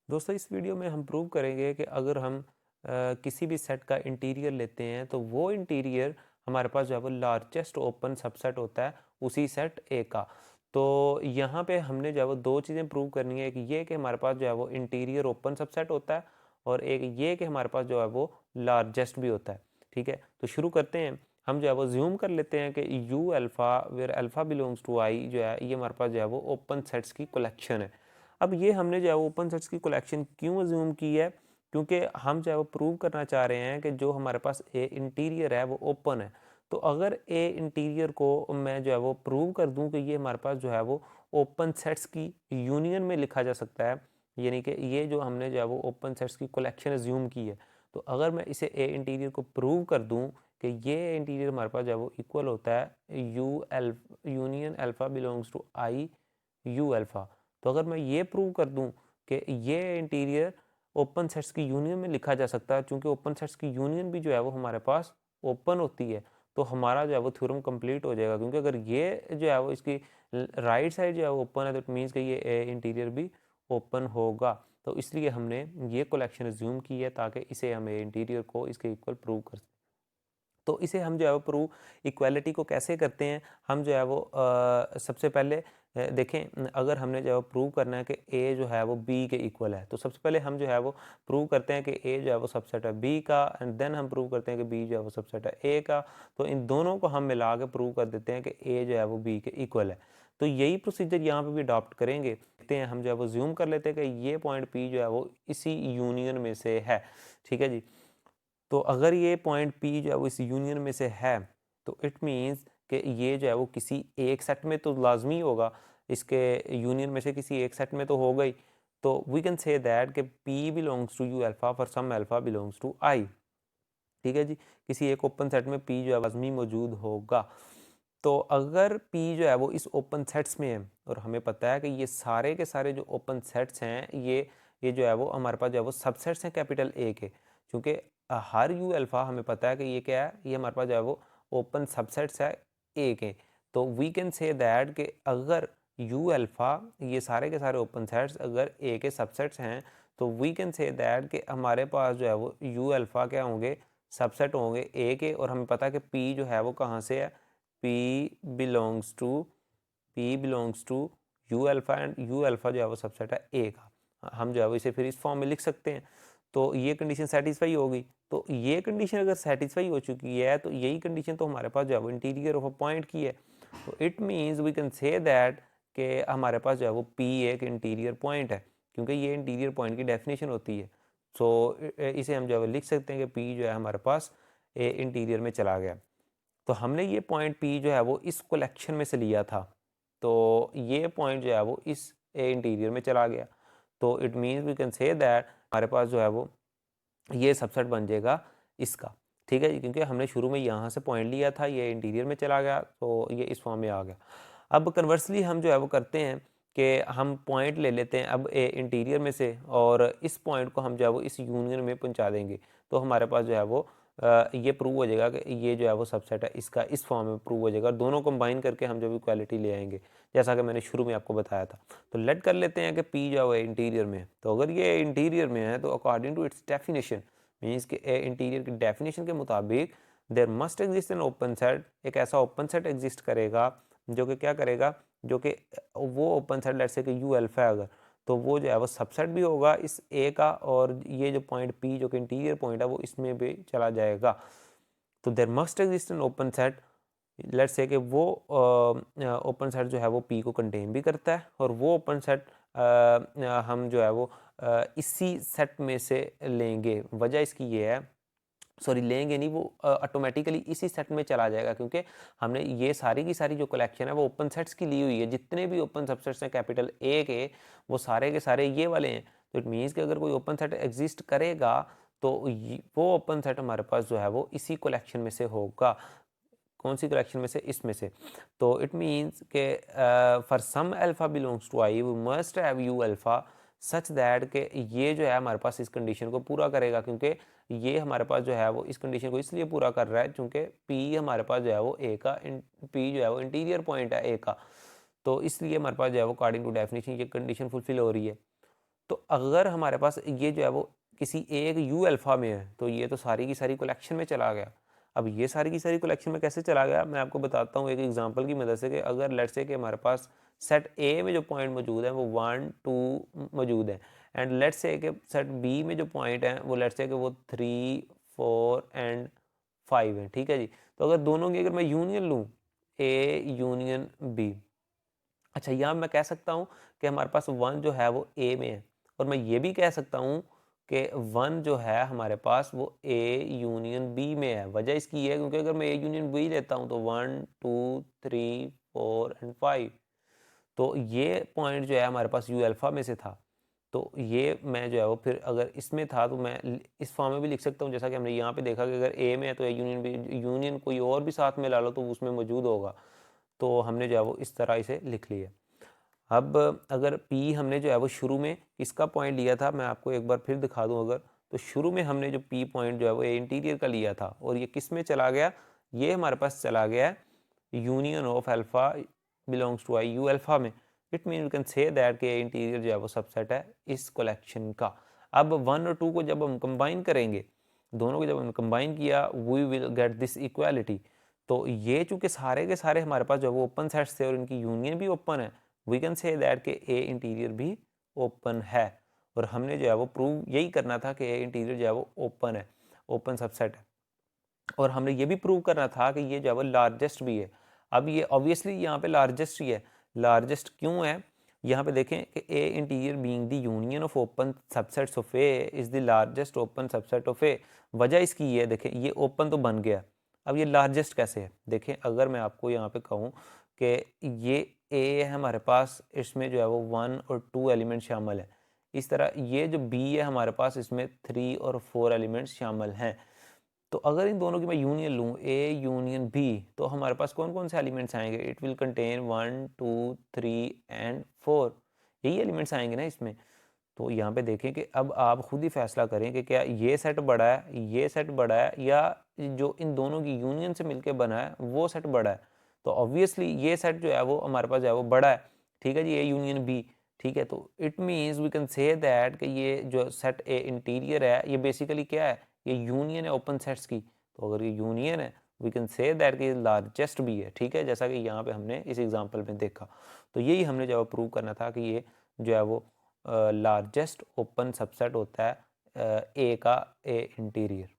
दोस्तों इस वीडियो में हम प्रूव करेंगे कि अगर हम किसी भी सेट का इंटीरियर लेते हैं तो वो इंटीरियर हमारे पास जो है वो लार्जेस्ट ओपन सबसेट होता है उसी सेट ए का। तो यहाँ पे हमने जो है वो दो चीज़ें प्रूव करनी है। एक ये कि हमारे पास जो है वो इंटीरियर ओपन सबसेट होता है और एक ये कि हमारे पास जो है वो लार्जेस्ट भी होता है। ठीक है, तो शुरू करते हैं। हम जो है वो ज्यूम कर लेते हैं कि U alpha where alpha belongs to I जो है ये हमारे पास जो है वो ओपन सेट्स की कलेक्शन है। अब ये हमने जो है वो ओपन सेट्स की कलेक्शन क्यों अज्यूम की है? क्योंकि हम जो है वो प्रूव करना चाह रहे हैं कि जो हमारे पास ए इंटीरियर है वो ओपन है। तो अगर ए इंटीरियर को मैं जो है वो प्रूव कर दूं कि ये हमारे पास जो है वो ओपन सेट्स की यूनियन में लिखा जा सकता है, यानी कि ये जो हमने जो है वो ओपन सेट्स की कलेक्शन अज्यूम की है। तो अगर मैं इसे ए इंटीरियर को प्रूव कर दूं कि ये इंटीरियर हमारे पास जो है वो इक्वल होता है U L union alpha belongs to I U alpha. तो अगर मैं ये प्रूव कर दूं कि ये इंटीरियर ओपन सेट्स की यूनियन में लिखा जा सकता है, चूंकि ओपन सेट्स की यूनियन भी जो है वो हमारे पास ओपन होती है, तो हमारा जो है वो थ्योरम कंप्लीट हो जाएगा। क्योंकि अगर ये जो है वो इसकी राइट साइड जो है वो ओपन है तो इट मीन्स कि ये इंटीरियर भी ओपन होगा। तो इसलिए हमने ये कलेक्शन एज्यूम की है ताकि इसे हम इंटीरियर को इसके इक्वल प्रूव कर सकें। तो इसे हम जो है वो प्रूव इक्वालिटी को कैसे करते हैं? हम जो है वो सबसे पहले देखें, अगर हमने जो है प्रूव करना है कि ए जो है वो बी के इक्वल है, तो सबसे पहले हम जो है वो प्रूव करते हैं कि ए जो है वो सबसेट है बी का, एंड देन हम प्रूव करते हैं कि बी जो है वो सबसेट है ए का। तो इन दोनों को हम मिला के प्रूव कर देते हैं कि ए जो है वो बी के इक्वल है। तो यही प्रोसीजर यहाँ पे भी अडॉप्ट करेंगे। देखते हैं, हम जो है वो ज्यूम कर लेते हैं कि ये पॉइंट पी जो है वो इसी यूनियन में से है। ठीक है जी। तो अगर ये पॉइंट पी जो है वो इस यूनियन में से है, तो इट मीन्स कि ये जो है वो किसी एक सेट में तो लाजमी होगा, इसके यूनियन में से किसी एक सेट में तो हो गई। तो वी कैन से दैट कि P belongs to U alpha for some alpha belongs to I. ठीक है जी, किसी एक ओपन सेट में पी जो है लाजमी मौजूद होगा। तो अगर पी जो है वो इस ओपन सेट्स में है और हमें पता है कि ये सारे के सारे जो ओपन सेट्स हैं ये जो है वो हमारे पास जो है वो सबसेट्स हैं कैपिटल ए के। क्योंकि हर यू अल्फ़ा हमें पता है कि ये क्या है, ये हमारे पास जो है वो ओपन सबसेट्स है ए के। तो वी कैन से दैट कि अगर यू अल्फ़ा ये सारे के सारे ओपन सेट्स अगर ए के सबसेट्स हैं, तो वी कैन से दैट कि हमारे पास जो है वो यू अल्फ़ा क्या होंगे, सबसेट होंगे ए के। और हमें पता है कि पी जो है वो कहाँ से है, P belongs to P belongs to U alpha, and U alpha जो है वो सबसेट है ए का। हम जो है वो इसे फिर इस फॉर्म में लिख सकते हैं। तो ये कंडीशन सेटिस्फाई होगी। तो ये कंडीशन अगर सेटिस्फाई हो चुकी है तो यही कंडीशन तो हमारे पास जो है वो इंटीरियर ऑफ अ पॉइंट की है। तो it means we can say that कि हमारे पास जो है वो P एक इंटीरियर पॉइंट है, क्योंकि ये इंटीरियर पॉइंट की डेफिनेशन होती है। सो इसे हम जो है लिख सकते हैं कि P जो है हमारे पास ए इंटीरियर में चला गया। तो हमने ये पॉइंट पी जो है वो इस कलेक्शन में से लिया था, तो ये पॉइंट जो है वो इस ए इंटीरियर में चला गया। तो it means we can say that हमारे पास जो है वो ये सबसेट बन जाएगा इसका। ठीक है जी, क्योंकि हमने शुरू में यहाँ से पॉइंट लिया था, ये इंटीरियर में चला गया तो ये इस फॉर्म में आ गया। अब कन्वर्सली हम जो है वो करते हैं कि हम पॉइंट ले लेते हैं अब ए इंटीरियर में से, और इस पॉइंट को हम जो है वो इस यूनियन में पहुंचा देंगे। तो हमारे पास जो है वो ये प्रूव हो जाएगा कि ये जो है वो सबसेट है इसका, इस फॉर्म में प्रूव हो जाएगा। दोनों कंबाइन करके हम जब इक्वालिटी ले आएंगे, जैसा कि मैंने शुरू में आपको बताया था। तो लेट कर लेते हैं कि पी जो है इंटीरियर में है। तो अगर ये इंटीरियर में है तो according to its definition, means कि इंटीरियर की डेफिनेशन के मुताबिक there must exist an open set, एक ऐसा ओपन सेट एग्जिस्ट करेगा जो कि क्या करेगा, जो कि वो ओपन सेट लेट्स से कि यू अल्फा है अगर, तो वो जो है वो सबसेट भी होगा इस ए का, और ये जो पॉइंट पी जो कि इंटीरियर पॉइंट है वो इसमें भी चला जाएगा। तो there must exist an open set, let's say कि वो ओपन सेट जो है वो पी को कंटेन भी करता है, और वो ओपन सेट हम जो है वो इसी सेट में से लेंगे। वजह इसकी ये है, सॉरी लेंगे नहीं, वो ऑटोमेटिकली इसी सेट में चला जाएगा, क्योंकि हमने ये सारी की सारी जो कलेक्शन है वो ओपन सेट्स की ली हुई है। जितने भी ओपन सबसेट्स हैं कैपिटल ए के, वो सारे के सारे ये वाले हैं। तो इट मीन्स कि अगर कोई ओपन सेट एग्जिस्ट करेगा तो वो ओपन सेट हमारे पास जो है वो इसी कलेक्शन में से होगा। कौन सी कलेक्शन में से, इसमें से। तो इट मीन्स के for some alpha belongs to I we must have U alpha such that के ये जो है हमारे पास इस कंडीशन को पूरा करेगा। क्योंकि ये हमारे पास जो है वो इस कंडीशन को इसलिए पूरा कर रहा है क्योंकि पी हमारे पास जो है वो ए का, पी जो है वो इंटीरियर पॉइंट है ए का। तो इसलिए हमारे पास जो है वो अकॉर्डिंग टू डेफिनेशन ये कंडीशन फुलफिल हो रही है। तो अगर हमारे पास ये जो है वो किसी एक यू अल्फ़ा में है, तो ये तो सारी की सारी कलेक्शन में चला गया। अब ये सारी की सारी कलेक्शन में कैसे चला गया, मैं आपको बताता हूँ एक एग्जांपल की मदद से कि अगर लेट्स से कि हमारे पास सेट ए में जो पॉइंट मौजूद है वो 1 2 मौजूद है, एंड लेट्स से कि सेट बी में जो पॉइंट है वो लेट्स से कि वो 3 4 एंड 5 है, ठीक है जी। तो अगर दोनों की अगर मैं यूनियन लूँ, ए यूनियन बी, अच्छा यहाँ मैं कह सकता हूँ कि हमारे पास 1 जो है वो ए में है, और मैं ये भी कह सकता हूँ कि 1 जो है हमारे पास वो ए यूनियन बी में है। वजह इसकी ये है क्योंकि अगर मैं ए यूनियन बी लेता हूँ तो 1 2 3 4 एंड 5, तो ये पॉइंट जो है हमारे पास यू अल्फ़ा में से था। तो ये मैं जो है वो फिर अगर इसमें था तो मैं इस फॉर्म में भी लिख सकता हूँ, जैसा कि हमने यहाँ पे देखा कि अगर ए में है तो ए यूनियन बी, यूनियन कोई और भी साथ में ला लो तो उसमें मौजूद होगा। तो हमने जो है वो इस तरह इसे लिख लिया। अब अगर P हमने जो है वो शुरू में इसका पॉइंट लिया था, मैं आपको एक बार फिर दिखा दूं अगर, तो शुरू में हमने जो P पॉइंट जो है वो इंटीरियर का लिया था, और ये किस में चला गया, ये हमारे पास चला गया है union of alpha belongs to I U alpha में। It mean you can say that कि इंटीरियर जो है वो सबसेट है इस कलेक्शन का। अब 1 और 2 को जब हम कंबाइन करेंगे, दोनों को जब हम कंबाइन किया, we will get this equality. तो ये चूँकि सारे के सारे हमारे पास जो है वो ओपन सेट्स थे और इनकी यूनियन भी ओपन है, वी कैन से दैट कि ए इंटीरियर भी ओपन है। और हमने जो है वो प्रूव यही करना था कि ए इंटीरियर जो है वो ओपन है, ओपन सबसेट है। और हमने ये भी प्रूव करना था कि ये जो है वो लार्जेस्ट भी है। अब ये ऑब्वियसली यहाँ पे लार्जेस्ट ही है। लार्जेस्ट क्यों है, यहाँ पे देखें कि A interior being the union of open subsets of A is the largest open subset of A. वजह इसकी ये है, देखें ये ओपन तो बन गया, अब ये लार्जेस्ट कैसे है। देखें अगर मैं आपको यहाँ पे कहूँ कि ये ए है हमारे पास, इसमें जो है वो 1 और 2 एलिमेंट शामिल है, इस तरह ये जो बी है हमारे पास, इसमें 3 और 4 एलिमेंट्स शामिल हैं। तो अगर इन दोनों की मैं यूनियन लूँ, ए यूनियन बी, तो हमारे पास कौन कौन से एलिमेंट्स आएंगे, इट विल कंटेन 1 2 3 एंड 4, यही एलिमेंट्स आएंगे ना इसमें। तो यहाँ पे देखें कि अब आप खुद ही फैसला करें कि क्या ये सेट बड़ा है, ये सेट बड़ा है, या जो इन दोनों की यूनियन से मिलकर बना है वो सेट बड़ा है। तो ऑब्वियसली ये सेट जो है वो हमारे पास जो है वो बड़ा है, ठीक है जी, ए यूनियन बी, ठीक है। तो it means we can say that कि ये जो सेट ए इंटीरियर है ये बेसिकली क्या है, ये यूनियन है ओपन सेट्स की। तो अगर ये यूनियन है, वी कैन से दैट कि लार्जेस्ट भी है, ठीक है, जैसा कि यहाँ पे हमने इस एग्जांपल में देखा। तो यही हमने जो प्रूव करना था कि ये जो है वो लार्जेस्ट ओपन सबसेट होता है ए का, ए इंटीरियर।